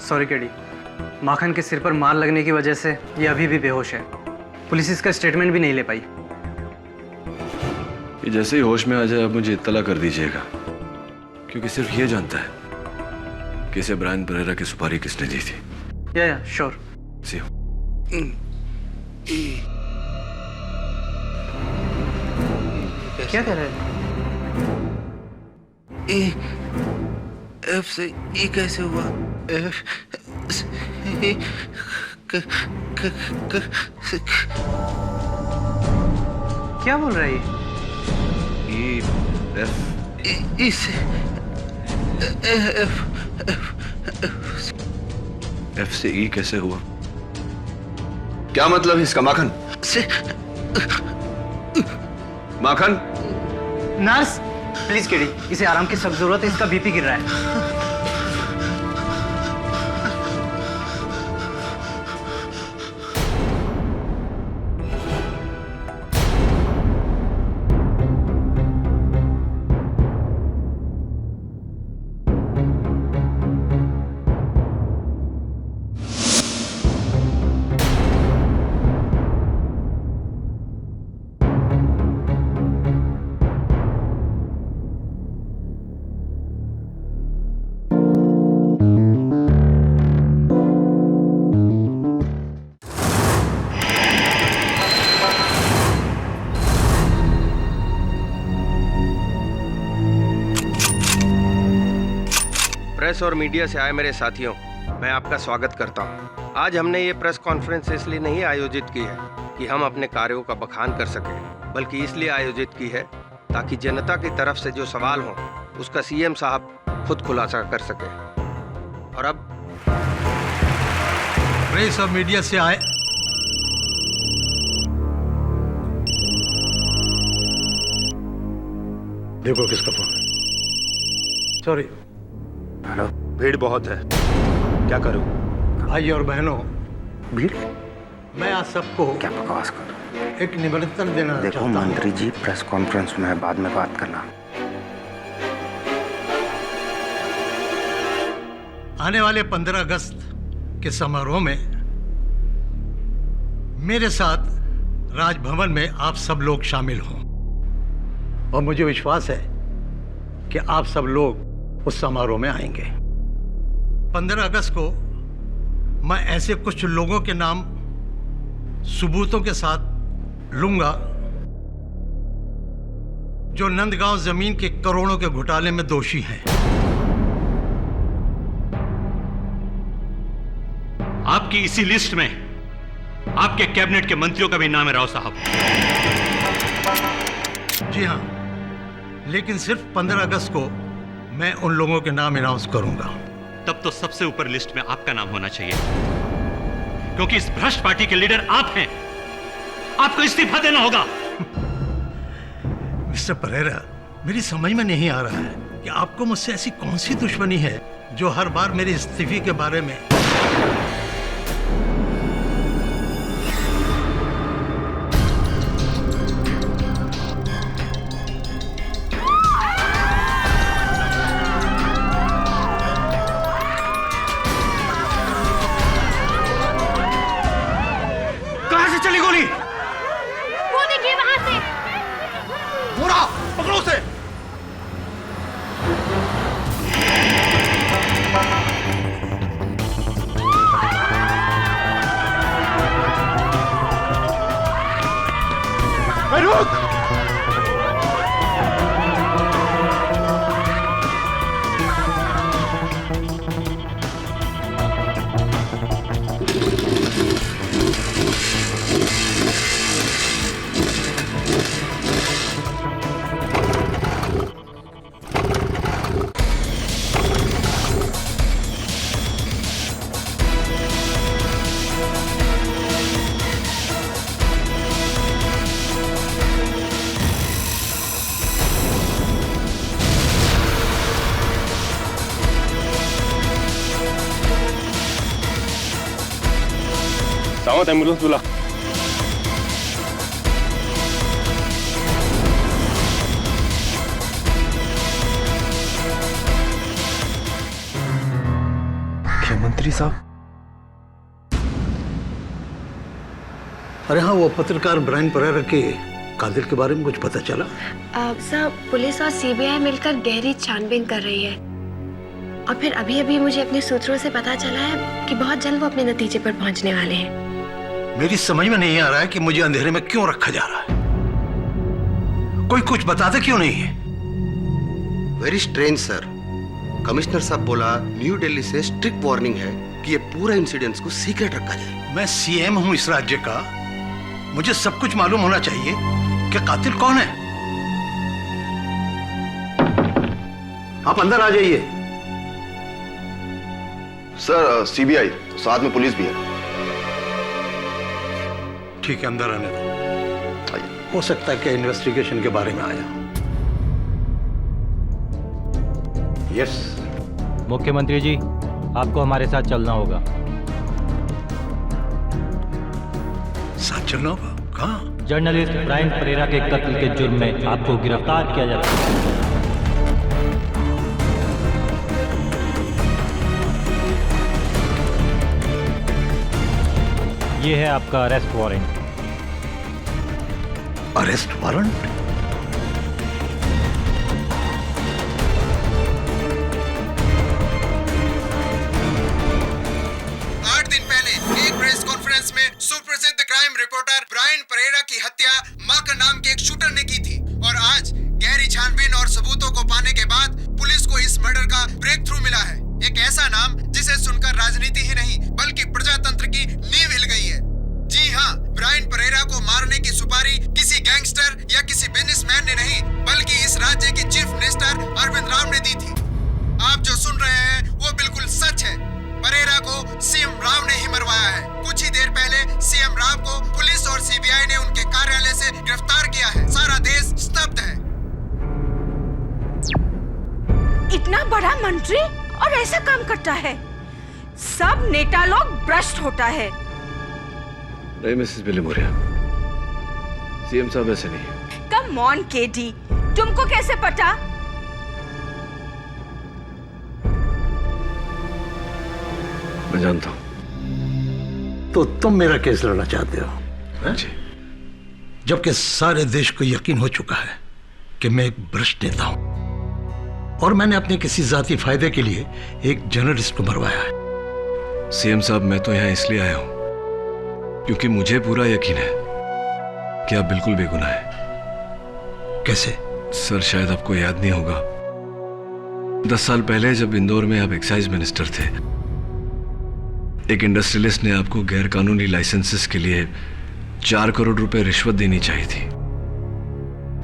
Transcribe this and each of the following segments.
Sorry KD, माखन के सिर पर मार लगने की वजह से ये अभी भी बेहोश है। पुलिस इसका स्टेटमेंट भी नहीं ले पाई। ये जैसे ही होश में आ जाए आप मुझे इत्तला कर दीजिएगा, क्योंकि सिर्फ ये जानता है कि इसे ब्रायन परेरा की सुपारी किसने दी थी। या श्योर। C you. क्या कह रहे हैं? एफ से ई कैसे हुआ? एफ से ई क्या बोल रहा है ये? ई एफ ई से एफ एफ से ई कैसे हुआ? क्या मतलब है इसका माखन? से माखन, नर्स प्लीज केडी, इसे आराम की सख्त जरूरत है, इसका बीपी गिर रहा है। प्रेस और मीडिया से आए मेरे साथियों, मैं आपका स्वागत करता हूं। आज हमने ये प्रेस कॉन्फ्रेंस इसलिए नहीं आयोजित की है कि हम अपने कार्यों का बखान कर सकें, बल्कि इसलिए आयोजित की है ताकि जनता की तरफ से जो सवाल हो उसका सीएम साहब खुद खुलासा कर सके। और अब प्रेस और मीडिया से आए देखो किसका फोन है। सॉरी। हेलो, भीड़ बहुत है, क्या करूं? भाई और बहनों, भीड़? मैं आज सबको क्या बकवास कर? एक निमंत्रण देना देखो चाहता हूं। मंत्री जी, प्रेस कॉन्फ्रेंस में बाद में बात करना। आने वाले 15 अगस्त के समारोह में मेरे साथ राजभवन में आप सब लोग शामिल हों, और मुझे विश्वास है कि आप सब लोग उस समारोह में आएंगे। 15 अगस्त को मैं ऐसे कुछ लोगों के नाम सबूतों के साथ लूंगा जो नंदगांव जमीन के करोड़ों के घोटाले में दोषी हैं। आपकी इसी लिस्ट में आपके कैबिनेट के मंत्रियों का भी नाम है, राव साहब। जी हां, लेकिन सिर्फ 15 अगस्त को मैं उन लोगों के नाम अनाउंस करूंगा। तब तो सबसे ऊपर लिस्ट में आपका नाम होना चाहिए, क्योंकि इस भ्रष्ट पार्टी के लीडर आप हैं। आपको इस्तीफा देना होगा। मिस्टर परेरा, मेरी समझ में नहीं आ रहा है कि आपको मुझसे ऐसी कौन सी दुश्मनी है जो हर बार मेरे इस्तीफे के बारे में चली गोली? वो देखिए वहां से। पूरा पकड़ो उसे। रुक। सावत एम्बुलेंस बुला। मुख्यमंत्री मंत्री साहब। अरे हाँ, वो पत्रकार ब्रायन परेरा के कातिल के बारे में कुछ पता चला? सर, पुलिस और सीबीआई मिलकर गहरी छानबीन कर रही है और फिर अभी अभी मुझे अपने सूत्रों से पता चला है कि बहुत जल्द वो अपने नतीजे पर पहुंचने वाले हैं। मेरी समझ में नहीं आ रहा है कि मुझे अंधेरे में क्यों रखा जा रहा है। कोई कुछ बताते क्यों नहीं है? Very strange sir. कमिश्नर साहब बोला न्यू दिल्ली से स्ट्रिक्ट वार्निंग है कि ये पूरा इंसिडेंट्स को सीक्रेट रखा जाए। मैं सीएम हूं इस राज्य का, मुझे सब कुछ मालूम होना चाहिए कि कातिल कौन है। आप अंदर आ जाइए। सर सीबीआई साथ में पुलिस भी है। ठीक है, अंदर आने दो। हो सकता है कि इन्वेस्टिगेशन के बारे में आया। यस। मुख्यमंत्री जी, आपको हमारे साथ चलना होगा। साथ चलना होगा? कहाँ? जर्नलिस्ट ब्रायन परेरा के कत्ल के जुर्म में आपको गिरफ्तार किया जा रहा है। ये है आपका अरेस्ट वारंट। Arrest warrant? सुप्रसिद्ध क्राइम रिपोर्टर ब्रायन परेरा की हत्या माकन नाम के एक शूटर ने की थी और आज गहरी छानबीन और सबूतों को पाने के बाद पुलिस को इस मर्डर का ब्रेक थ्रू मिला है। एक ऐसा नाम जिसे सुनकर राजनीति ही नहीं बल्कि प्रजातंत्र की नींव हिल गई है। जी हाँ, ब्रायन परेरा को मारने की सुपारी किसी गैंगस्टर या किसी बिजनेसमैन ने नहीं बल्कि इस राज्य के चीफ मिनिस्टर अरविंद राव ने दी थी। आप जो सुन रहे हैं वो बिल्कुल सच है। परेरा को सीएम राव ने ही मरवाया है। कुछ ही देर पहले सीएम राव को पुलिस और सीबीआई ने उनके कार्यालय से गिरफ्तार किया है। सारा देश स्तब्ध है। इतना बड़ा मंत्री और ऐसा काम करता है। सब नेता लोग भ्रष्ट होता है। नहीं मिसेस बिली मोरिया, सीएम साहब ऐसे नहीं है। कम ऑन केडी, तुमको कैसे पता? मैं जानता हूं। तो तुम मेरा केस लड़ना चाहते हो? जी। जबकि सारे देश को यकीन हो चुका है कि मैं एक भ्रष्ट नेता हूं और मैंने अपने किसी जाती फायदे के लिए एक जर्नलिस्ट को मरवाया है। सीएम साहब, मैं तो यहां इसलिए आया हूं क्योंकि मुझे पूरा यकीन है कि आप बिल्कुल बेगुनाह हैं। कैसे? सर, शायद आपको याद नहीं होगा, 10 साल पहले जब इंदौर में आप एक्साइज मिनिस्टर थे, एक इंडस्ट्रियलिस्ट ने आपको गैर कानूनी लाइसेंसेस के लिए 4 करोड़ रुपए रिश्वत देनी चाहिए थी।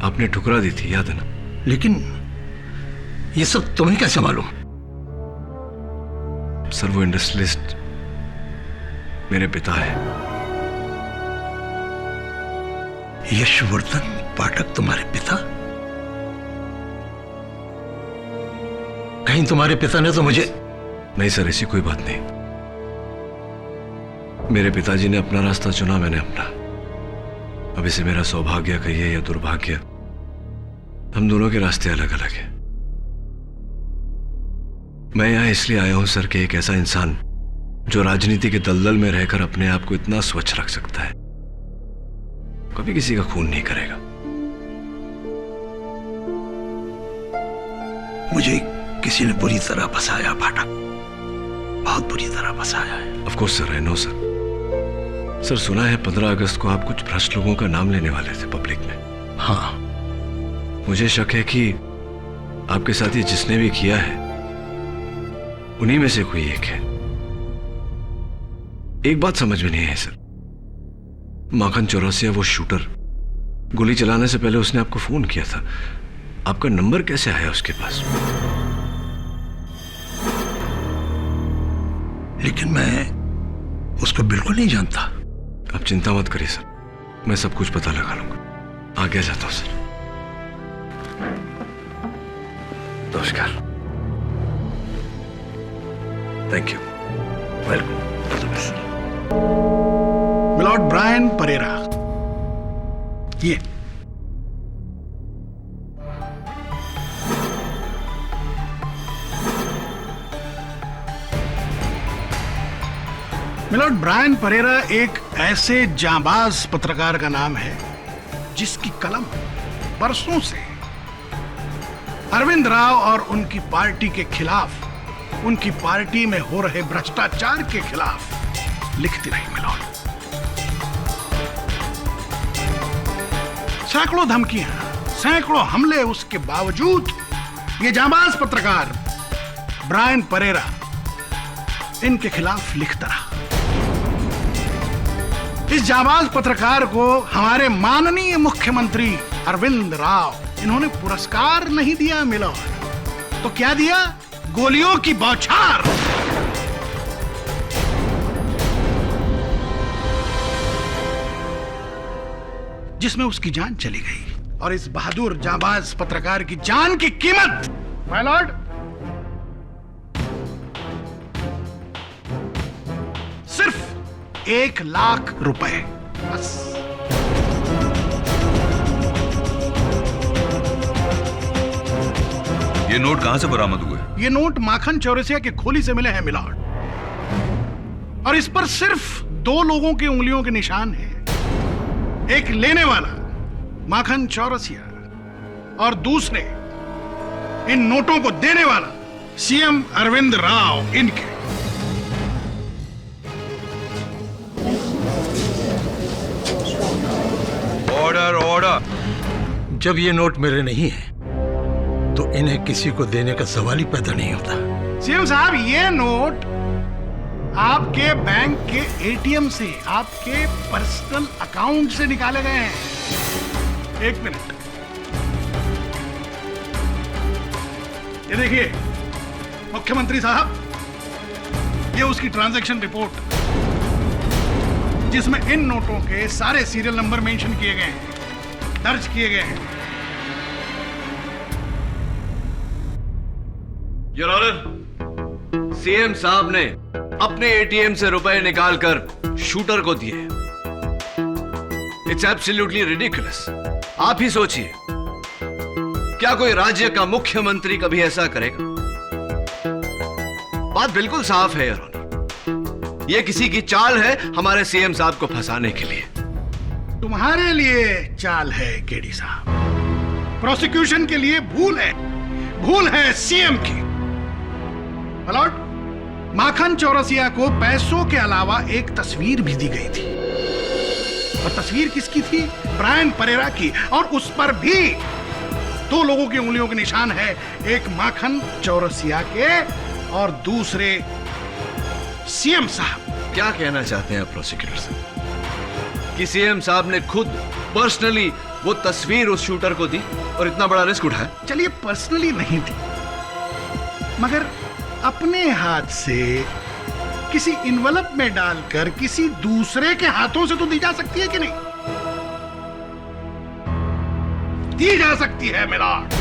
आपने ठुकरा दी थी, याद है ना? लेकिन ये सब तुम्हें कैसे मालूम? सर, वो इंडस्ट्रियलिस्ट मेरे पिता है। यशवर्धन पाठक तुम्हारे पिता? कहीं तुम्हारे पिता ने तो मुझे... नहीं सर, ऐसी कोई बात नहीं। मेरे पिताजी ने अपना रास्ता चुना, मैंने अपना। अब इसे मेरा सौभाग्य कहिए या दुर्भाग्य, हम दोनों के रास्ते अलग अलग हैं। मैं यहां इसलिए आया हूं सर कि एक ऐसा इंसान जो राजनीति के दलदल में रहकर अपने आप को इतना स्वच्छ रख सकता है, कभी किसी का खून नहीं करेगा। मुझे किसी ने बुरी तरह फंसाया पाठक, बहुत बुरी तरह फंसाया है। Of course sir, I know sir. Sir, सुना है 15 अगस्त को आप कुछ भ्रष्ट लोगों का नाम लेने वाले थे पब्लिक में। हाँ। मुझे शक है कि आपके साथ ये जिसने भी किया है उन्हीं में से कोई एक है। एक बात समझ में नहीं है सर, माखन चौरसिया वो शूटर, गोली चलाने से पहले उसने आपको फोन किया था, आपका नंबर कैसे आया उसके पास? लेकिन मैं उसको बिल्कुल नहीं जानता। आप चिंता मत करिए सर, मैं सब कुछ पता लगा लूंगा। आगे जाता हूं सर। नमस्कार। Thank you. Welcome. Milord Brian Pereira, ये मिलॉर्ड, ब्रायन परेरा एक ऐसे जांबाज पत्रकार का नाम है जिसकी कलम बरसों से अरविंद राव और उनकी पार्टी के खिलाफ, उनकी पार्टी में हो रहे भ्रष्टाचार के खिलाफ लिखती रही मिलॉर्ड। सैकड़ों धमकियां, सैकड़ों हमले, उसके बावजूद ये जांबाज पत्रकार ब्रायन परेरा इनके खिलाफ लिखता रहा। इस जांबाज पत्रकार को हमारे माननीय मुख्यमंत्री अरविंद राव, इन्होंने पुरस्कार नहीं दिया मिलॉर्ड, तो क्या दिया? गोलियों की बौछार। जिसमें उसकी जान चली गई। और इस बहादुर जांबाज पत्रकार की जान की कीमत माय लॉर्ड सिर्फ 1 लाख रुपए, बस। ये नोट कहां से बरामद हुए? ये नोट माखन चौरसिया के खोली से मिले हैं मिलॉर्ड, और इस पर सिर्फ 2 लोगों की उंगलियों के निशान हैं। एक लेने वाला माखन चौरसिया और दूसरे इन नोटों को देने वाला सीएम अरविंद राव इनके। Order order. जब ये नोट मेरे नहीं है तो इन्हें किसी को देने का सवाल ही पैदा नहीं होता। सीएम साहब, ये नोट आपके बैंक के एटीएम से, आपके पर्सनल अकाउंट से निकाले गए हैं। 1 मिनट, ये देखिए मुख्यमंत्री साहब, ये उसकी ट्रांजैक्शन रिपोर्ट जिसमें इन नोटों के सारे सीरियल नंबर मेंशन किए गए हैं, दर्ज किए गए हैं। योर ऑनर, सीएम साहब ने अपने एटीएम से रुपए निकालकर शूटर को दिए। It's absolutely ridiculous. आप ही सोचिए, क्या कोई राज्य का मुख्यमंत्री कभी ऐसा करेगा? बात बिल्कुल साफ है योर ऑनर, यह किसी की चाल है हमारे सीएम साहब को फंसाने के लिए। तुम्हारे लिए चाल है केडी साहब, प्रोसिक्यूशन के लिए भूल है सीएम की। लॉर्ड, माखन चौरसिया को पैसों के अलावा एक तस्वीर भी दी गई थी, और तस्वीर किसकी थी? ब्रायन परेरा की, और उस पर भी 2 लोगों की उंगलियों के निशान है, एक माखन चौरसिया के और दूसरे सीएम साहब। क्या कहना चाहते हैं प्रोसिक्यूटर साहब कि सीएम साहब ने खुद पर्सनली वो तस्वीर उस शूटर को दी और इतना बड़ा रिस्क उठाया? चलिए, पर्सनली नहीं दी, मगर अपने हाथ से किसी इनवलप में डालकर किसी दूसरे के हाथों से तो दी जा सकती है कि नहीं? दी जा सकती है मिलॉर्ड।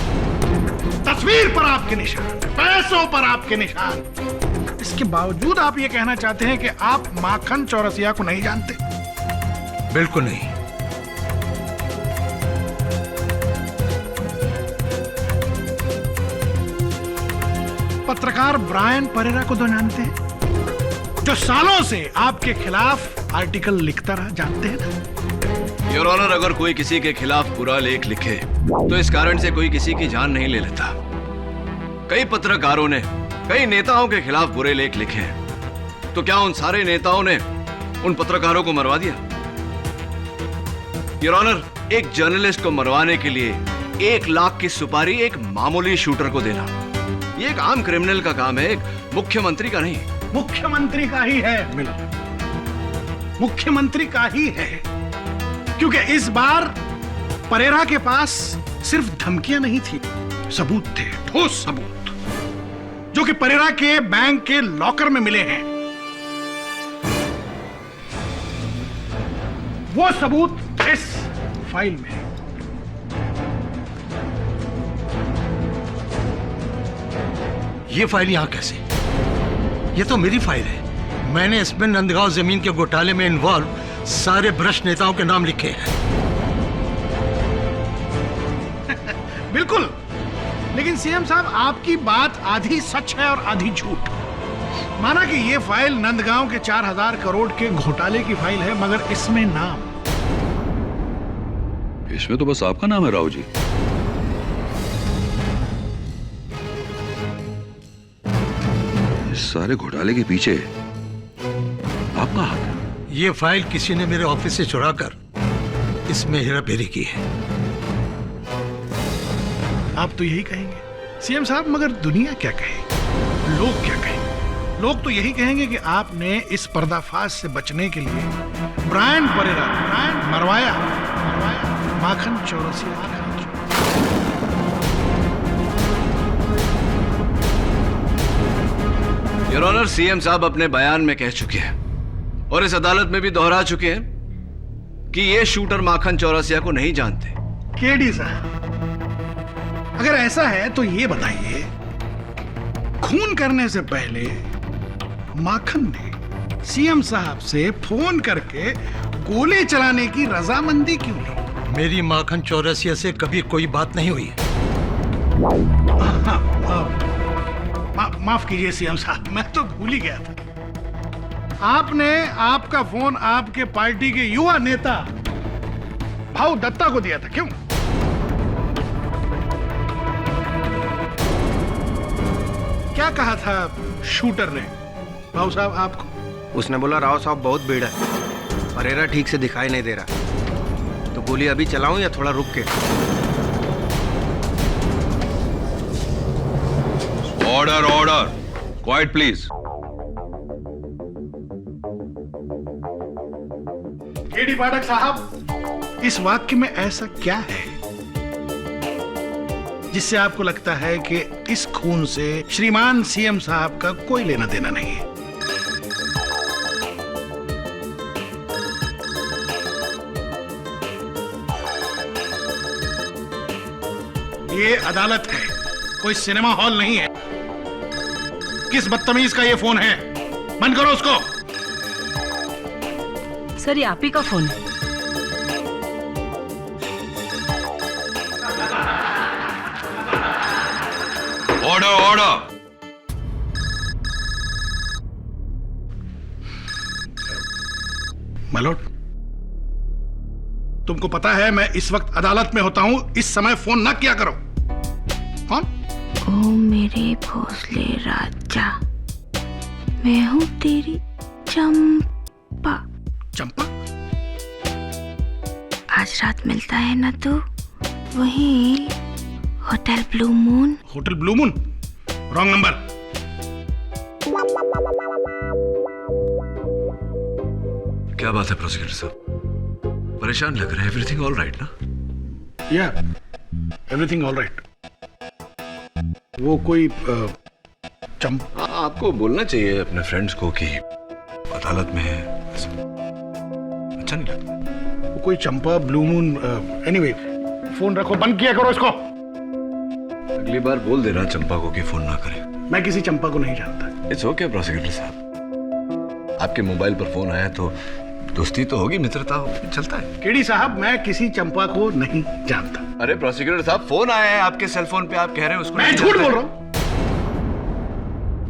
तस्वीर पर आपके निशान, पैसों पर आपके निशान। इसके बावजूद आप ये कहना चाहते हैं कि आप माखन चौरसिया को नहीं जानते? बिल्कुल नहीं। पत्रकार ब्रायन परेरा को तो जानते हैं, जो सालों से आपके खिलाफ आर्टिकल लिखता रहा, जानते हैं ना? योर ऑनर, अगर कोई किसी के खिलाफ बुरा लेख लिखे तो इस कारण से कोई किसी की जान नहीं ले लेता। कई पत्रकारों ने कई नेताओं के खिलाफ बुरे लेख लिखे हैं, तो क्या उन सारे नेताओं ने उन पत्रकारों को मरवा दिया? योर ऑनर, एक जर्नलिस्ट को मरवाने के लिए 1 लाख की सुपारी एक मामूली शूटर को देना, ये एक आम क्रिमिनल का काम है, एक मुख्यमंत्री का नहीं। मुख्यमंत्री का ही है मिलॉर्ड, मुख्यमंत्री का ही है, क्योंकि इस बार परेरा के पास सिर्फ धमकियां नहीं थी, सबूत थे, ठोस सबूत, जो कि परेरा के बैंक के लॉकर में मिले हैं। वो सबूत इस फाइल में है। ये फाइल यहां कैसे? ये तो मेरी फाइल है। मैंने इसमें नंदगांव जमीन के घोटाले में इन्वॉल्व सारे भ्रष्ट नेताओं के नाम लिखे हैं। बिल्कुल, लेकिन सीएम साहब, आपकी बात आधी सच है और आधी झूठ। माना कि ये फाइल नंदगांव के 4000 करोड़ के घोटाले की फाइल है, मगर इसमें नाम, इसमें तो बस आपका नाम है राव जी। इस सारे घोटाले के पीछे आपका हाथ है। ये फाइल किसी ने मेरे ऑफिस से चुराकर इसमें हेराफेरी की है। आप तो यही कहेंगे सीएम साहब, मगर दुनिया क्या कहेगी, लोग क्या कहेंगे? लोग तो यही कहेंगे कि आपने इस पर्दाफाश से बचने के लिए ब्रायन परेरा मरवाया Makhan Chaurasia. Your honour, CM साहब अपने बयान में कह चुके हैं और इस अदालत में भी दोहरा चुके हैं कि ये शूटर माखन चौरसिया को नहीं जानते। केडी साहब, अगर ऐसा है तो ये बताइए, खून करने से पहले माखन ने सीएम साहब से फोन करके गोली चलाने की रजामंदी क्यों ली? मेरी माखन चौरसिया से कभी कोई बात नहीं हुई। माफ कीजिए सीएम साहब, मैं तो भूल ही गया था। आपने आपका फोन आपके पार्टी के युवा नेता भाऊ दत्ता को दिया था, क्यों? क्या कहा था शूटर ने भाऊ साहब आपको? उसने बोला राव साहब बहुत भीड़ है, परेरा ठीक से दिखाई नहीं दे रहा, तो गोली अभी चलाऊं या थोड़ा रुक के? Order order, quiet please. KD Pathak साहब, इस वाक्य में ऐसा क्या है जिससे आपको लगता है कि इस खून से श्रीमान सीएम साहब का कोई लेना देना नहीं है? ये अदालत है, कोई सिनेमा हॉल नहीं है। किस बदतमीज का ये फोन है? बंद करो उसको। सर, ये आप ही का फोन है। Order order. मलोट, तुमको पता है मैं इस वक्त अदालत में होता हूं, इस समय फोन न किया करो। कौन? ओ मेरे भोसले राजा, मैं हूँ तेरी चंपा। चंपा? आज रात मिलता है ना तू वहीं hotel blue moon. Hotel blue moon? Wrong number. क्या बात है प्रोसिक्यूटर साहब, परेशान लग रहे हैं? एवरीथिंग ऑल राइट ना? या एवरीथिंग ऑल राइट। वो कोई चंपा? आपको बोलना चाहिए अपने फ्रेंड्स को कि अदालत में है, अच्छा नहीं लगता। वो कोई चंपा ब्लू मून। एनीवे, फोन रखो, बंद किया करो इसको। अगली बार बोल देना चंपा को कि फोन ना करे। मैं किसी चंपा को नहीं जानता। इट्स ओके प्रोसिक्यूटर साहब, आपके मोबाइल पर फोन आया तो दोस्ती तो होगी, मित्रता होगी, चलता है। केडी साहब, मैं किसी चंपा को नहीं जानता। अरे प्रोसिक्यूटर साहब, फोन आया है आपके सेल फोन पे, आप कह रहे हैं उसको? मैं झूठ बोल रहा हूँ।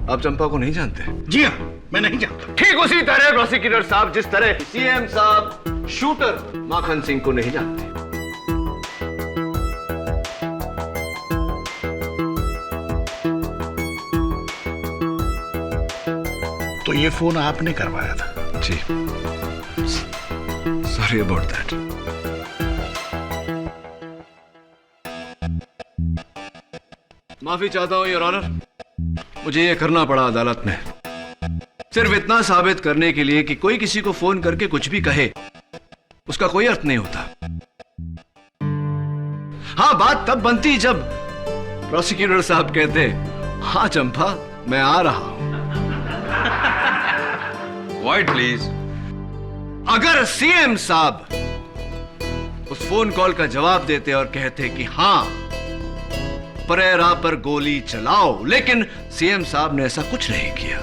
आप चंपा को नहीं जानते? जी हाँ, मैं नहीं जानता। ठीक उसी तरह प्रोसिक्यूटर साहब, जिस तरह सीएम साहब शूटर माखन सिंह को नहीं जानते। तो ये फोन आपने करवाया था? जी, सॉरी अबाउट दैट। माफी चाहता हूं योर ऑनर, मुझे यह करना पड़ा अदालत में सिर्फ इतना साबित करने के लिए कि कोई किसी को फोन करके कुछ भी कहे उसका कोई अर्थ नहीं होता। हां, बात तब बनती जब प्रोसिक्यूटर साहब कहते, हाँ चंपा मैं आ रहा हूं। Quite please. अगर सीएम साहब उस फोन कॉल का जवाब देते और कहते कि हां परेरा पर गोली चलाओ, लेकिन सीएम साहब ने ऐसा कुछ नहीं किया।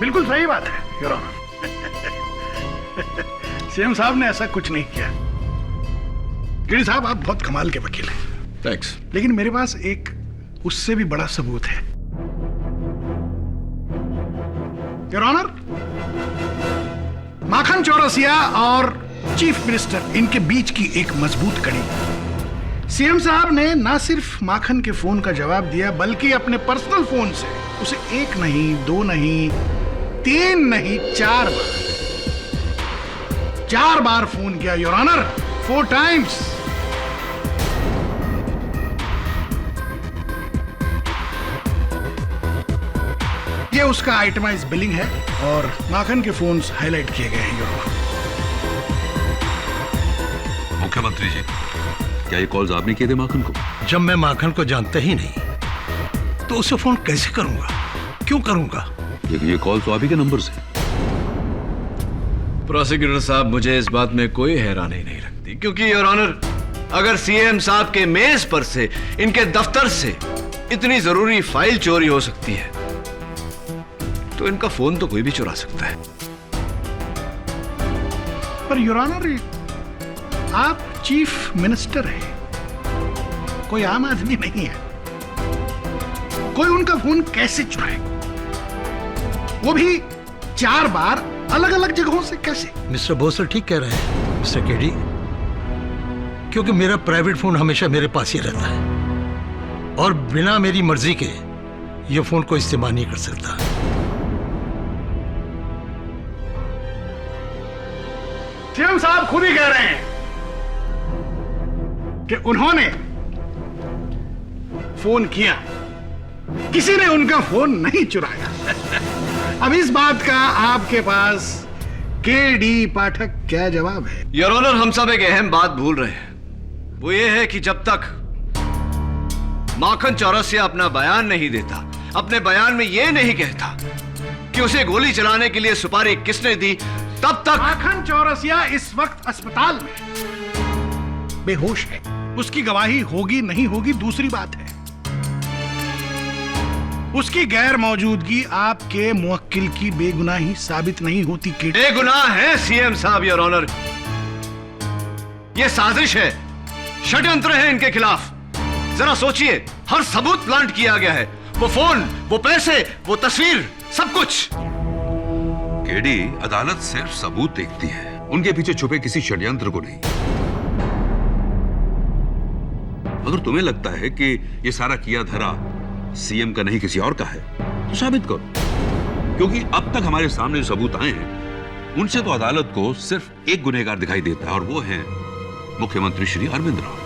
बिल्कुल सही बात है योर ऑनर। सीएम साहब ने ऐसा कुछ नहीं किया। गिरी साहब, आप बहुत कमाल के वकील हैं। थैंक्स। लेकिन मेरे पास एक उससे भी बड़ा सबूत है। योर ऑनर, माखन चौरसिया और चीफ मिनिस्टर इनके बीच की एक मजबूत कड़ी। सीएम साहब ने ना सिर्फ माखन के फोन का जवाब दिया, बल्कि अपने पर्सनल फोन से उसे 1 नहीं, 2 नहीं, 3 नहीं, 4 बार फोन किया योर ऑनर, 4 टाइम्स। ये उसका आइटमाइज बिलिंग है और माखन के फोन्स हाईलाइट किए गए हैं योर ऑनर। मुख्यमंत्री जी, क्या ये कॉल्स आपने किए थे माखन को? जब मैं माखन को जानता ही नहीं तो उसे फोन कैसे करूंगा, क्यों करूंगा? ये कॉल तो आप ही के नंबर से। प्रोसिक्यूटर साहब, मुझे इस बात में कोई हैरानी नहीं लगती, क्योंकि योर ऑनर, अगर सीएम साहब के मेज पर से, इनके दफ्तर से इतनी जरूरी फाइल चोरी हो सकती है तो इनका फोन तो कोई भी चुरा सकता है। पर योर ऑनर, आप चीफ मिनिस्टर हैं, कोई आम आदमी नहीं है। कोई उनका फोन कैसे चुराएगा, वो भी 4 बार अलग अलग जगहों से? कैसे? मिस्टर भोसले ठीक कह रहे हैं मिस्टर केडी, क्योंकि मेरा प्राइवेट फोन हमेशा मेरे पास ही रहता है और बिना मेरी मर्जी के ये फोन को इस्तेमाल नहीं कर सकता। सीएम साहब खुद ही कह रहे हैं कि उन्होंने फोन किया, किसी ने उनका फोन नहीं चुराया। अब इस बात का आपके पास केडी पाठक क्या जवाब है? योर ऑनर, हम सब एक अहम बात भूल रहे हैं, वो ये है कि जब तक माखन चौरसिया अपना बयान नहीं देता, अपने बयान में ये नहीं कहता कि उसे गोली चलाने के लिए सुपारी किसने दी, तब तक माखन चौरसिया इस वक्त अस्पताल में बेहोश है। उसकी गवाही होगी नहीं होगी दूसरी बात है। उसकी गैर मौजूदगी आपके मुवक्किल की बेगुनाही साबित नहीं होती। बेगुनाह है सीएम साहब योर ऑनर, यह साजिश है, षड्यंत्र है इनके खिलाफ। जरा सोचिए, हर सबूत प्लांट किया गया है, वो फोन, वो पैसे, वो तस्वीर, सब कुछ। केडी, अदालत सिर्फ सबूत देखती है, उनके पीछे छुपे किसी षड्यंत्र को नहीं। अगर तुम्हें लगता है कि ये सारा किया धरा सीएम का नहीं किसी और का है तो साबित करो, क्योंकि अब तक हमारे सामने जो सबूत आए हैं उनसे तो अदालत को सिर्फ एक गुनहगार दिखाई देता है और वो है मुख्यमंत्री श्री अरविंद राव।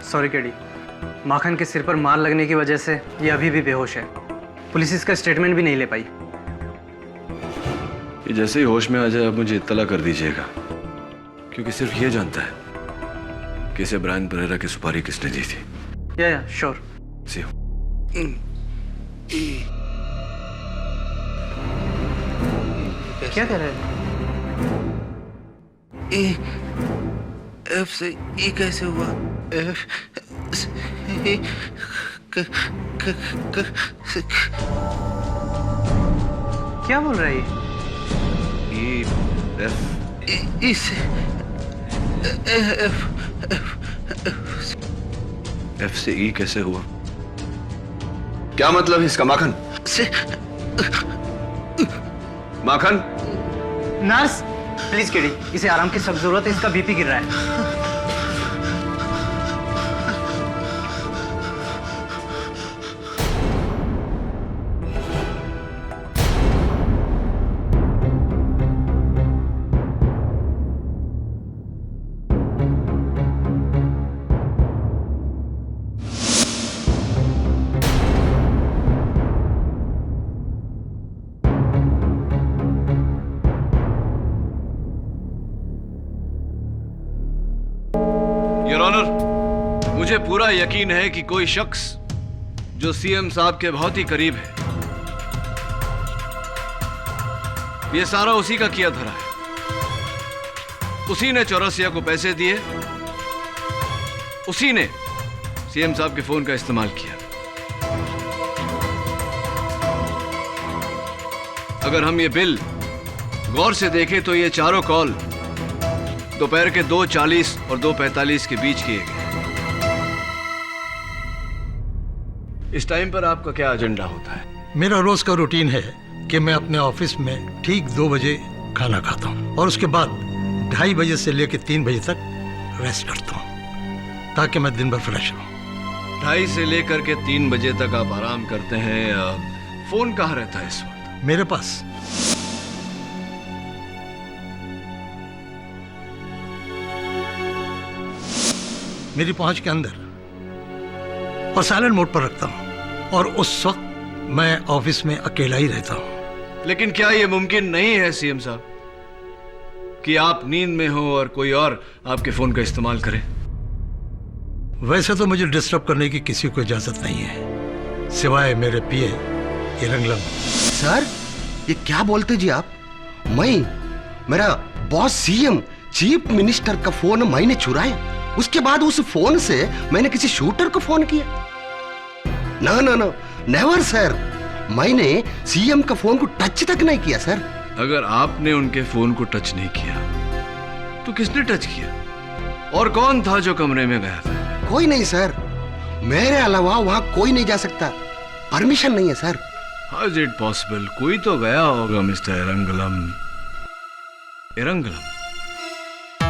सॉरी केडी, माखन के सिर पर मार लगने की वजह से ये अभी भी बेहोश है। पुलिस इसका स्टेटमेंट भी नहीं ले पाई। ये जैसे ही होश में आ जाए आप मुझे इत्तला कर दीजिएगा, क्योंकि सिर्फ ये जानता है कि इसे ब्रायन परेरा की सुपारी किसने दी थी। या श्योर। C you. क्या कह रहे हैं? एफ से ई कैसे हुआ? एफ से ई क्या बोल रहा है ये? ई से एफ से ई कैसे हुआ? क्या मतलब है इसका माखन? से माखन, नर्स प्लीज केडी, इसे आराम की सख्त जरूरत है, इसका बीपी गिर रहा है। योर ऑनर, मुझे पूरा यकीन है कि कोई शख्स जो सीएम साहब के बहुत ही करीब है, ये सारा उसी का किया धरा है। उसी ने चौरसिया को पैसे दिए, उसी ने सीएम साहब के फोन का इस्तेमाल किया। अगर हम ये बिल गौर से देखें तो ये चारों कॉल दोपहर के 2:40 और 2:45 के बीच किए गए। इस टाइम पर आपका क्या एजेंडा होता है? मेरा रोज का रूटीन है कि मैं अपने ऑफिस में ठीक 2 बजे खाना खाता हूँ और उसके बाद 2:30 बजे से लेकर 3 बजे तक रेस्ट करता हूँ ताकि मैं दिन भर फ्रेश रहूँ। 2:30 से लेकर के 3 बजे तक आप आराम करते हैं। फोन कहाँ रहता है इस वक्त? मेरे पास। मेरी पहुंच के अंदर और साइलेंट मोड पर रखता हूं और उस वक्त मैं ऑफिस में अकेला ही रहता हूं। लेकिन क्या यह मुमकिन नहीं है सीएम साहब कि आप नींद में हो और कोई और आपके फोन का इस्तेमाल करे? वैसे तो मुझे डिस्टर्ब करने की किसी को इजाजत नहीं है सिवाय मेरे पीए इरंगलम। सर ये क्या बोलते जी आप? मेरा बॉस सीएम चीफ मिनिस्टर का फोन मैंने चुराया, उसके बाद उस फोन से मैंने किसी शूटर को फोन किया? ना ना ना, नेवर सर। मैंने सीएम का फोन को टच तक नहीं किया सर। अगर आपने उनके फोन को टच नहीं किया तो किसने टच किया? और कौन था जो कमरे में गया था? कोई नहीं सर, मेरे अलावा वहां कोई नहीं जा सकता, परमिशन नहीं है sir. How is it possible? कोई तो गया होगा mister Erangalam. Erangalam,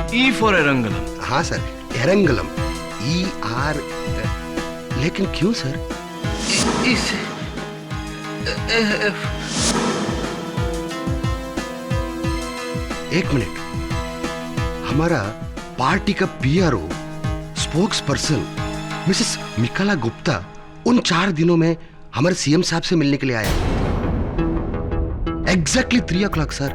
E for Erangalam. हाँ सर, एरंगलम, ER। लेकिन क्यों सर? एक मिनट, हमारा पार्टी का PRO spokesperson Mrs Michaela Gupta उन 4 दिनों में हमारे सीएम साहब से मिलने के लिए आया। Exactly 3 o'clock sir.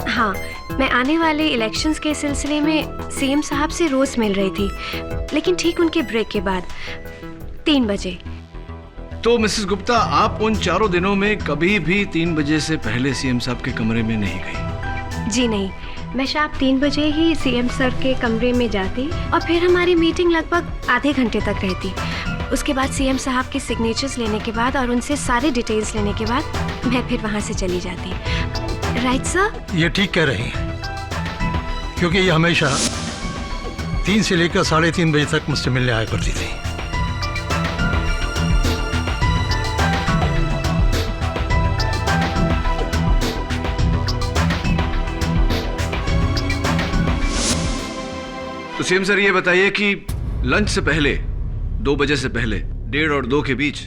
हाँ, मैं आने वाले इलेक्शंस के सिलसिले में सीएम साहब से रोज मिल रही थी, लेकिन ठीक उनके ब्रेक के बाद 3 बजे। तो मिसेस गुप्ता, आप उन 4 दिनों में कभी भी 3 बजे से पहले सीएम साहब के कमरे में नहीं गई? जी नहीं, मैं शाम 3 बजे ही सीएम सर के कमरे में जाती और फिर हमारी मीटिंग लगभग आधे घंटे तक रहती। उसके बाद सीएम साहब के सिग्नेचर्स लेने के बाद और उनसे सारे डिटेल्स लेने के बाद मैं फिर वहां से चली जाती। Right sir? ये ठीक कह रही हैं, क्योंकि ये हमेशा 3 से लेकर 3:30 बजे तक मुझसे मिलने आया करती थी। तो सीएम सर, ये बताइए कि लंच से पहले 2 बजे से पहले 1:30 और 2 के बीच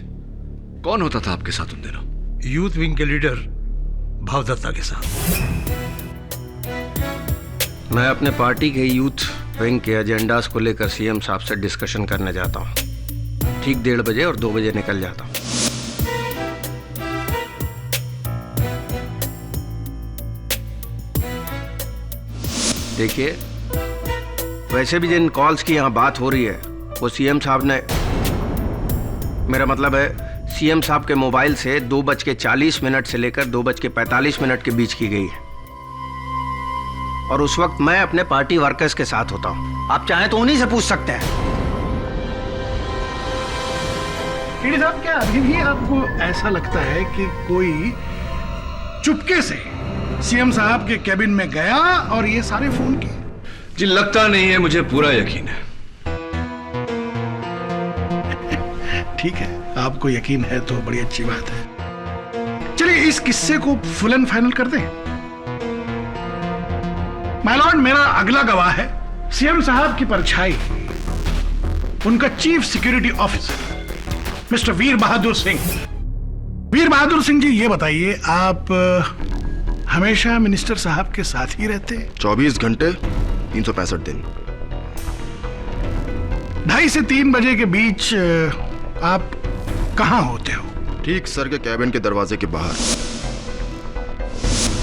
कौन होता था आपके साथ उन दिनों? यूथ विंग के लीडर भावदत्ता के साथ। मैं अपने पार्टी के यूथ विंग के एजेंडास को लेकर सीएम साहब से डिस्कशन करने जाता हूँ। ठीक 1:30 बजे और 2 बजे निकल जाता हूँ। देखिए, वैसे भी जिन कॉल्स की यहाँ बात हो रही है वो सीएम साहब ने, मेरा मतलब है सीएम साहब के मोबाइल से 2:40 से लेकर 2:45 के बीच की गई है और उस वक्त मैं अपने पार्टी वर्कर्स के साथ होता हूँ। आप चाहें तो उन्हीं से पूछ सकते हैं। केडी साहब, क्या अभी भी आपको ऐसा लगता है कि कोई चुपके से सीएम साहब के कैबिन में गया और ये सारे फोन किए? जी, लगता नहीं है, मुझे पूरा यकीन है। ठीक है, आपको यकीन है तो बड़ी अच्छी बात है। चलिए इस किस्से को फुल एंड फाइनल कर दें। माय लॉर्ड, मेरा अगला गवाह है सीएम साहब की परछाई, उनका चीफ सिक्योरिटी ऑफिसर मिस्टर वीर बहादुर सिंह। वीर बहादुर सिंह जी, ये बताइए, आप हमेशा मिनिस्टर साहब के साथ ही रहते हैं? 24 घंटे 365 दिन। 2:30 से 3 बजे के बीच आप कहां होते हो? ठीक सर के कैबिन के दरवाजे के बाहर।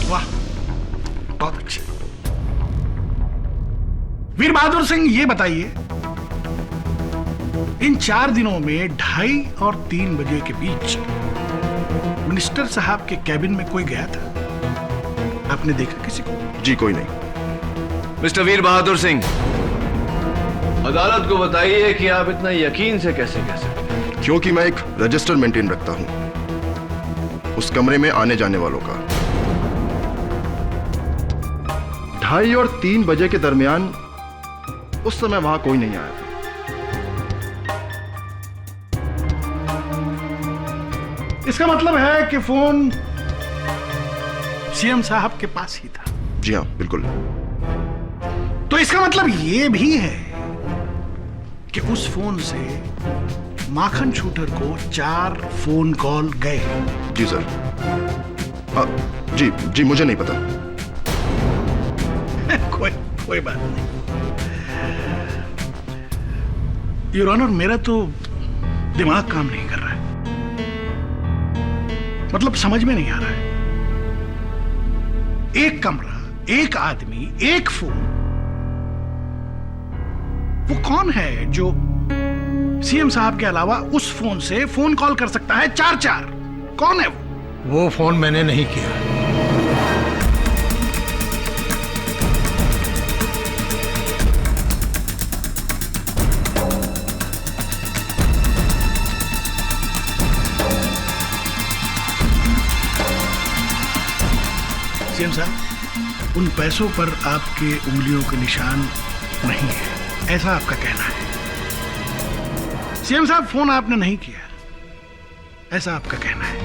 वाह, बहुत अच्छी। वीर बहादुर सिंह, ये बताइए, इन 4 दिनों में 2:30 और 3 बजे के बीच मिनिस्टर साहब के कैबिन में कोई गया था? आपने देखा किसी को? जी कोई नहीं। मिस्टर वीर बहादुर सिंह, अदालत को बताइए कि आप इतना यकीन से कैसे कह सकते हैं? क्योंकि मैं एक रजिस्टर मेंटेन रखता हूं उस कमरे में आने जाने वालों का। 2:30 और 3 बजे के दरमियान उस समय वहां कोई नहीं आया था। इसका मतलब है कि फोन सीएम साहब के पास ही था। जी हाँ, बिल्कुल। तो इसका मतलब यह भी है कि उस फोन से माखन शूटर को 4 फोन कॉल गए। जी सर। जी मुझे नहीं पता। कोई बात नहीं। योर ऑनर, मेरा तो दिमाग काम नहीं कर रहा है, मतलब समझ में नहीं आ रहा है। एक कमरा, एक आदमी, एक फोन, वो कौन है जो सीएम साहब के अलावा उस फोन से फोन कॉल कर सकता है 4-4? कौन है वो फोन मैंने नहीं किया। सीएम साहब, उन पैसों पर आपके उंगलियों के निशान नहीं है, ऐसा आपका कहना है। सीएम साहब, फोन आपने नहीं किया, ऐसा आपका कहना है।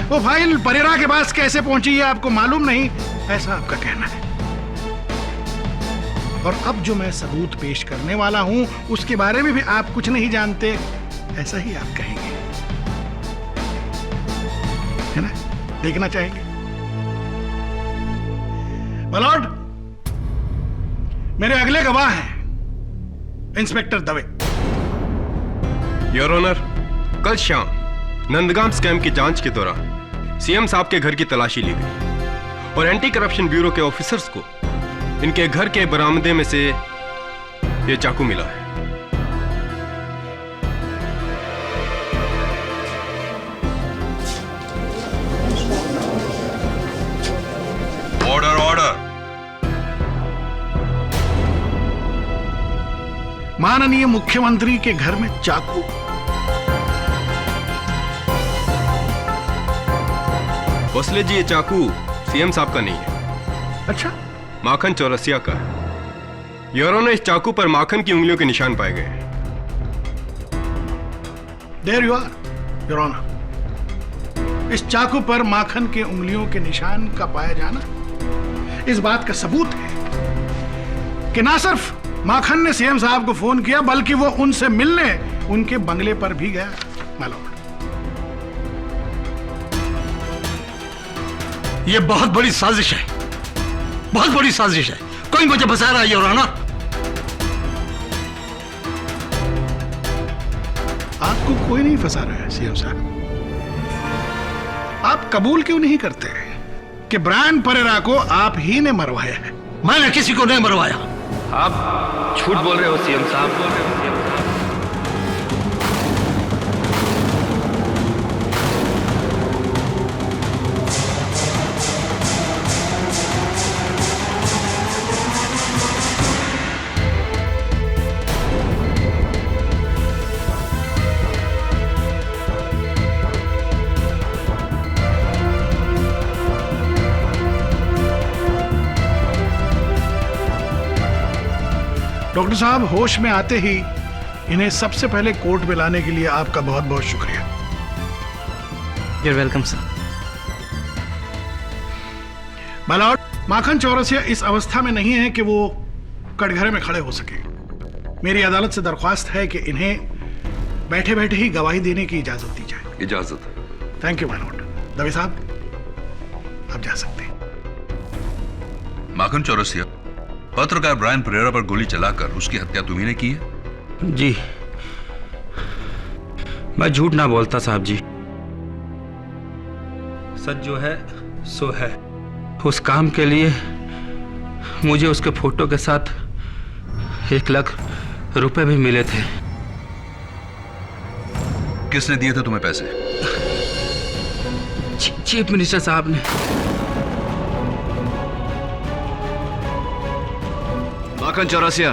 वो फाइल परेरा के पास कैसे पहुंची है आपको मालूम नहीं, ऐसा आपका कहना है। और अब जो मैं सबूत पेश करने वाला हूं उसके बारे में भी आप कुछ नहीं जानते, ऐसा ही आप कहेंगे, है ना? देखना चाहेंगे? मलॉर्ड, मेरे अगले गवाह हैं इंस्पेक्टर दवे। योर ऑनर, कल शाम नंदगाम स्कैम की जांच के दौरान सीएम साहब के घर की तलाशी ली गई और एंटी करप्शन ब्यूरो के ऑफिसर्स को इनके घर के बरामदे में से ये चाकू मिला है। Order order. माननीय मुख्यमंत्री के घर में चाकू? भोसले जी, ये चाकू सीएम साहब का नहीं है। अच्छा? माखन चौरसिया का है। योर ऑनर, इस चाकू पर माखन की उंगलियों के निशान पाए गए हैं। There you are, your honour. इस चाकू पर माखन के उंगलियों के निशान का पाया जाना इस बात का सबूत है कि ना सिर्फ माखन ने सीएम साहब को फोन किया, बल्कि वो उनसे मिलने उनके बंगले पर भी गया। मालूम, ये बहुत बड़ी साजिश है, बहुत बड़ी साजिश है। कोई मुझे फंसा रहा है, योर ऑनर। आपको कोई नहीं फंसा रहा है सीएम साहब। आप कबूल क्यों नहीं करते कि ब्रायन परेरा को आप ही ने मरवाया है? मैंने किसी को नहीं मरवाया। आप झूठ बोल रहे हो सीएम साहब। डॉक्टर साहब, होश में आते ही इन्हें सबसे पहले कोर्ट में लाने के लिए आपका बहुत बहुत शुक्रिया। You're welcome, sir. मालॉर्ड, माखन चौरसिया इस अवस्था में नहीं है कि वो कटघरे में खड़े हो सके। मेरी अदालत से दरख्वास्त है कि इन्हें बैठे बैठे ही गवाही देने की इजाजत दी जाए। इजाजत। Thank you मालॉर्ड। दवे साहब, आप जा सकते हैं। माखन चौरसिया, पत्रकार ब्रायन परेरा पर गोली चलाकर उसकी हत्या तुम्ही ने की है? जी, मैं झूठ ना बोलता साहब जी। सच जो है सो है, उस काम के लिए मुझे उसके फोटो के साथ 1 लाख रुपए भी मिले थे। किसने दिए थे तुम्हें पैसे? चीफ मिनिस्टर साहब ने। माखन चौरसिया,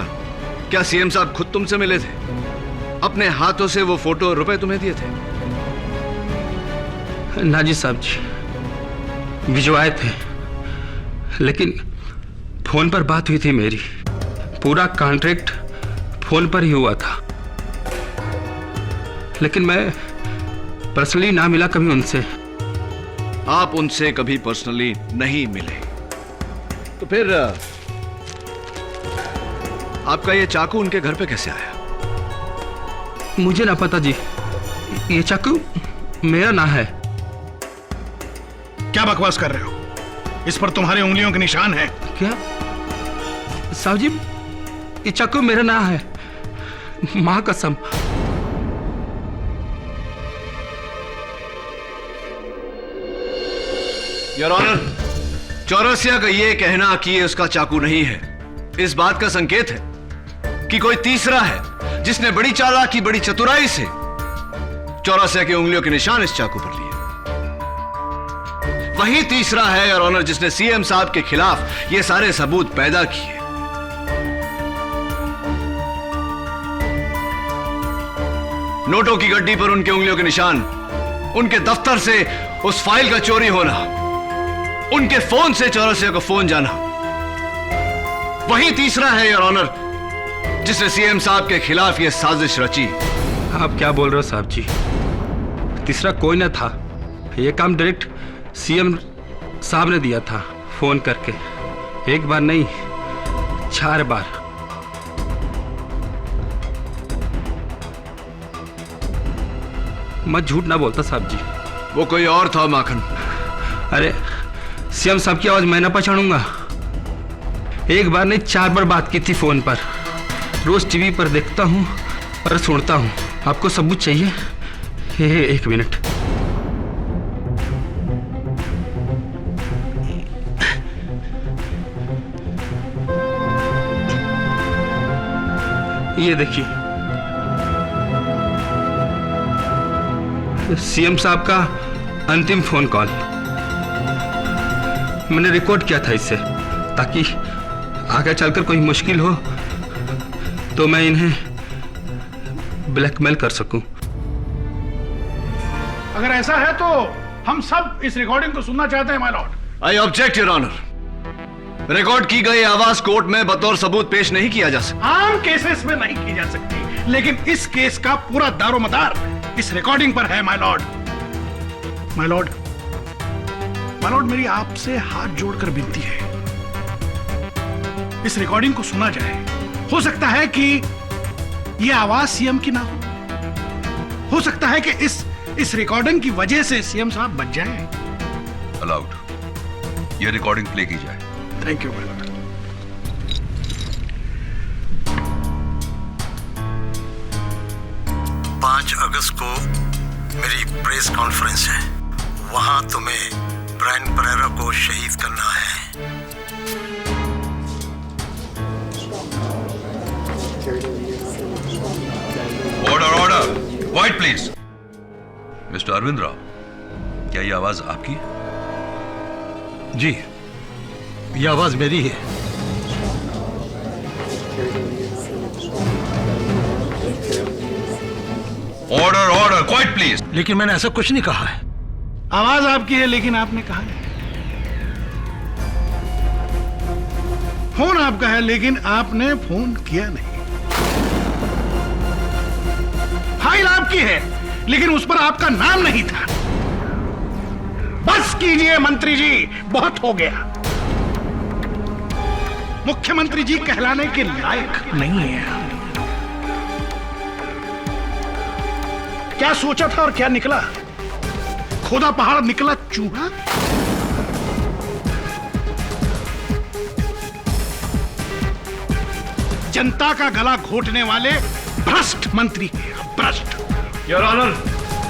क्या सीएम साहब खुद तुमसे मिले थे? अपने हाथों से वो फोटो और रुपए तुम्हें दिए थे? ना जी साहब जी, भिजवाए थे, लेकिन फोन पर बात हुई थी मेरी। पूरा कॉन्ट्रैक्ट फोन पर ही हुआ था, लेकिन मैं पर्सनली ना मिला कभी उनसे। आप उनसे कभी पर्सनली नहीं मिले, तो फिर आपका ये चाकू उनके घर पे कैसे आया? मुझे ना पता जी, ये चाकू मेरा ना है। क्या बकवास कर रहे हो? इस पर तुम्हारी उंगलियों के निशान है। क्या साहब जी, ये चाकू मेरा ना है, मां कसम। योर ऑनर, चौरसिया का ये कहना कि ये उसका चाकू नहीं है, इस बात का संकेत है कि कोई तीसरा है जिसने बड़ी चालाकी, बड़ी चतुराई से चौरसिया की उंगलियों के निशान इस चाकू पर लिए। वही तीसरा है योर ऑनर जिसने सीएम साहब के खिलाफ ये सारे सबूत पैदा किए। नोटों की गड्डी पर उनके उंगलियों के निशान, उनके दफ्तर से उस फाइल का चोरी होना, उनके फोन से चौरसिया को फोन जाना, वही तीसरा है योर ऑनर जिसने सीएम साहब के खिलाफ यह साजिश रची। आप क्या बोल रहे हो साहब जी? तीसरा कोई ना था, यह काम डायरेक्ट सीएम साहब ने दिया था फोन करके। 1 बार नहीं, 4 बार। मैं झूठ ना बोलता साहब जी। वो कोई और था माखन। अरे सीएम साहब की आवाज मैं ना पहचानूंगा? 1 बार नहीं, 4 बार बात की थी फोन पर। रोज टीवी पर देखता हूं और सुनता हूं। आपको सबूत चाहिए? 1 मिनट। ये देखिए, सीएम साहब का अंतिम फोन कॉल मैंने रिकॉर्ड किया था इससे, ताकि आगे चलकर कोई मुश्किल हो तो मैं इन्हें ब्लैकमेल कर सकूं। अगर ऐसा है तो हम सब इस रिकॉर्डिंग को सुनना चाहते हैं my lord. I object your honour. Record की गई आवाज कोर्ट में बतौर सबूत पेश नहीं किया जा सकता। आम केसेस में नहीं की जा सकती, लेकिन इस केस का पूरा दारोमदार इस रिकॉर्डिंग पर है my Lord. My Lord, my Lord, मेरी आपसे हाथ जोड़कर विनती है, इस रिकॉर्डिंग को सुना जाए। हो सकता है कि यह आवाज सीएम की ना हो सकता है कि इस रिकॉर्डिंग की वजह से सीएम साहब बच जाए। अलाउड, यह रिकॉर्डिंग प्ले की जाए। Thank you my Lord. 5 अगस्त को मेरी प्रेस कॉन्फ्रेंस है, वहां तुम्हें ब्रायन परेरा को शहीद करना है। Order, order, quiet please. Mister Arvind Rao, क्या यह आवाज आपकी है? जी, यह आवाज मेरी है। Order, order, quiet please. लेकिन मैंने ऐसा कुछ नहीं कहा है। आवाज आपकी है, लेकिन आपने कहा नहीं। फोन आपका है, लेकिन आपने फोन किया नहीं। फाइल आपकी है, लेकिन उस पर आपका नाम नहीं था। बस कीजिए मंत्री जी, बहुत हो गया। मुख्यमंत्री जी कहलाने के लायक नहीं है। क्या सोचा था और क्या निकला? खुदा पहाड़ निकला चूहा। जनता का गला घोटने वाले भ्रष्ट मंत्री हैं, भ्रष्ट। योर ऑनर,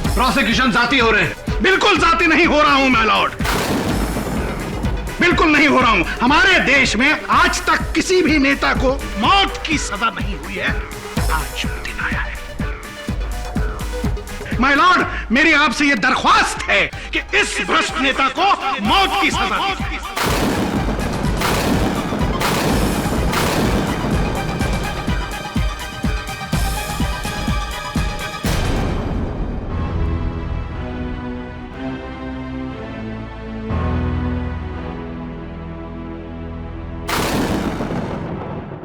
प्रोसिक्यूशन जाती हो रहे हैं। बिल्कुल जाती नहीं हो रहा हूं मैं लॉर्ड। बिल्कुल नहीं हो रहा हूं। हमारे देश में आज तक किसी भी नेता को मौत की सजा नहीं हुई है, आज वो दिन आया है। माय लॉर्ड, मेरी आपसे यह दरख्वास्त है कि इस भ्रष्ट नेता को मौत की सजा दी जाए।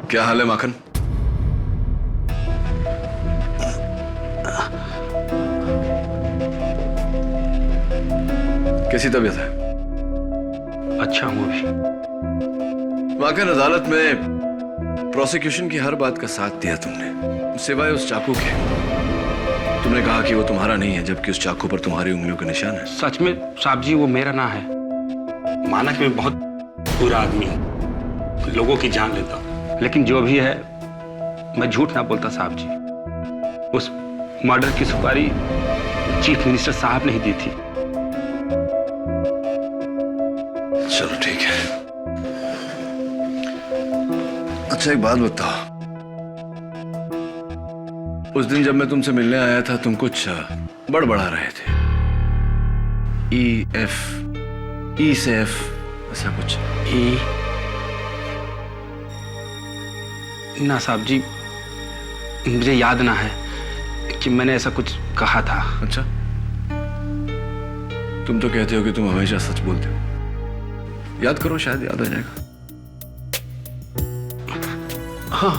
क्या हाल है माखन? कैसी तबीयत है? अच्छा हूं अभी। माखन, अदालत में प्रोसिक्यूशन की हर बात का साथ दिया तुमने, सिवाय उस चाकू के। तुमने कहा कि वो तुम्हारा नहीं है, जबकि उस चाकू पर तुम्हारी उंगलियों के निशान है। सच में साहब जी, वो मेरा ना है। माना कि मैं बहुत बुरा आदमी हूं, लोगों की जान लेता हूं, लेकिन जो भी है मैं झूठ ना बोलता साहब जी। उस मर्डर की सुपारी चीफ मिनिस्टर साहब ने ही दी थी। चलो ठीक है। अच्छा एक बात बताओ, उस दिन जब मैं तुमसे मिलने आया था तुम कुछ बड़बड़ा रहे थे। ई से एफ ऐसा कुछ। ई ना साहब जी, मुझे याद ना है कि मैंने ऐसा कुछ कहा था। अच्छा, तुम तो कहते हो कि तुम हमेशा सच बोलते हो। याद करो, शायद याद आ जाएगा। हाँ,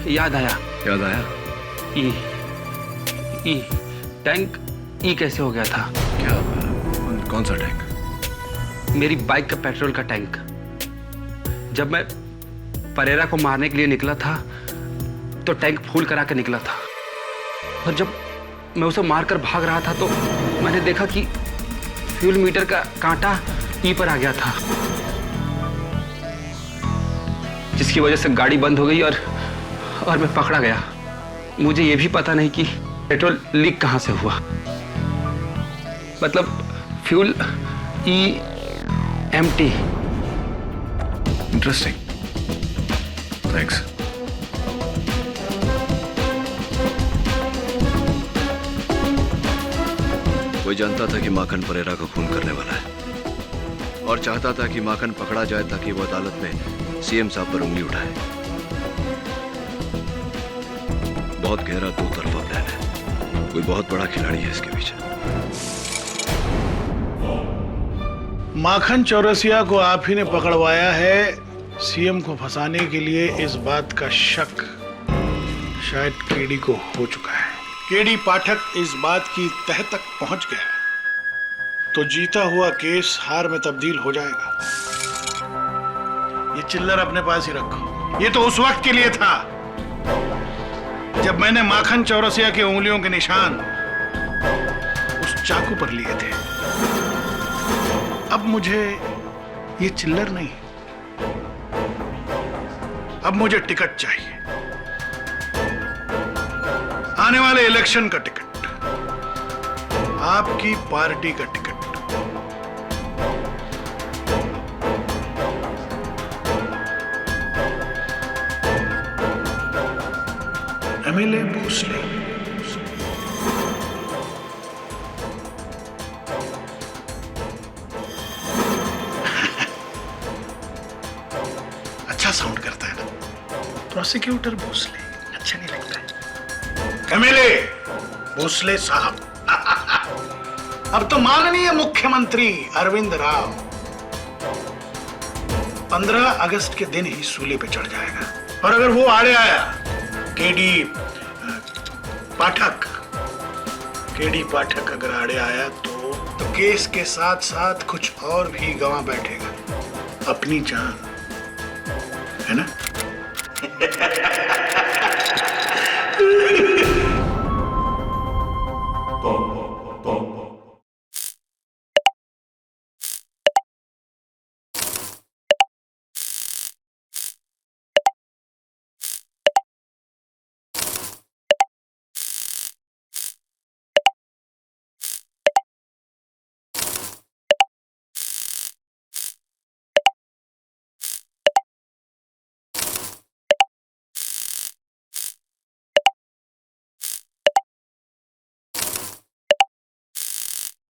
याद आया। याद आया? ई टैंक ई कैसे हो गया था? क्या? कौन सा टैंक? मेरी बाइक का पेट्रोल का टैंक। जब मैं परेरा को मारने के लिए निकला था तो टैंक फुल करा के निकला था, और जब मैं उसे मारकर भाग रहा था तो मैंने देखा कि फ्यूल मीटर का कांटा ई पर आ गया था, जिसकी वजह से गाड़ी बंद हो गई और मैं पकड़ा गया। मुझे यह भी पता नहीं कि पेट्रोल लीक कहां से हुआ। मतलब फ्यूल ई एम्प्टी। Interesting, thanks. कोई जानता था कि माखन परेरा को खून करने वाला है और चाहता था कि माखन पकड़ा जाए ताकि वो अदालत में सीएम साहब पर उंगली उठाए। बहुत गहरा दो तरफा प्लान है, कोई बहुत बड़ा खिलाड़ी है इसके पीछे। माखन चौरसिया को आप ही ने पकड़वाया है। सीएम को फंसाने के लिए इस बात का शक शायद केडी को हो चुका है। केडी पाठक इस बात की तह तक पहुंच गया तो जीता हुआ केस हार में तब्दील हो जाएगा। ये चिल्लर अपने पास ही रखो। ये तो उस वक्त के लिए था जब मैंने माखन चौरसिया की उंगलियों के निशान उस चाकू पर लिए थे। अब मुझे ये चिल्लर नहीं, अब मुझे टिकट चाहिए, आने वाले इलेक्शन का टिकट, आपकी पार्टी का टिकट। एमएलए भोसले। अच्छा साउंड करता है ना, प्रोसिक्यूटर भोसले अच्छा नहीं लगता है। एमएलए भोसले साहब। अब तो माननीय मुख्यमंत्री अरविंद राव 15 अगस्त के दिन ही सूली पे चढ़ जाएगा, और अगर वो आड़े आया केडी पाठक अगर आड़े आया तो केस के साथ साथ कुछ और भी गंवा बैठेगा, अपनी जान, है ना?